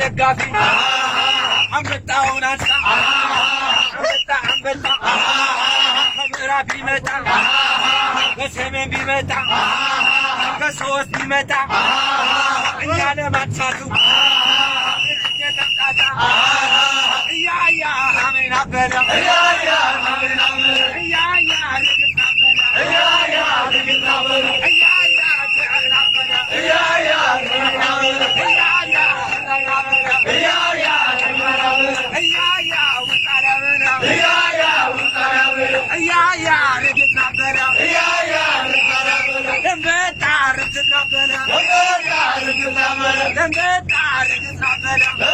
ደጋፊ አንበጣውን አንሳ አንበጣ ከምዕራብ ቢመጣ ከሰሜን ቢመጣ ከሶስት ቢመጣ እኛ ለማጥፋቱ እያያ አሜን አበላ እያያ አሜን አበላ እያያ እያያ Let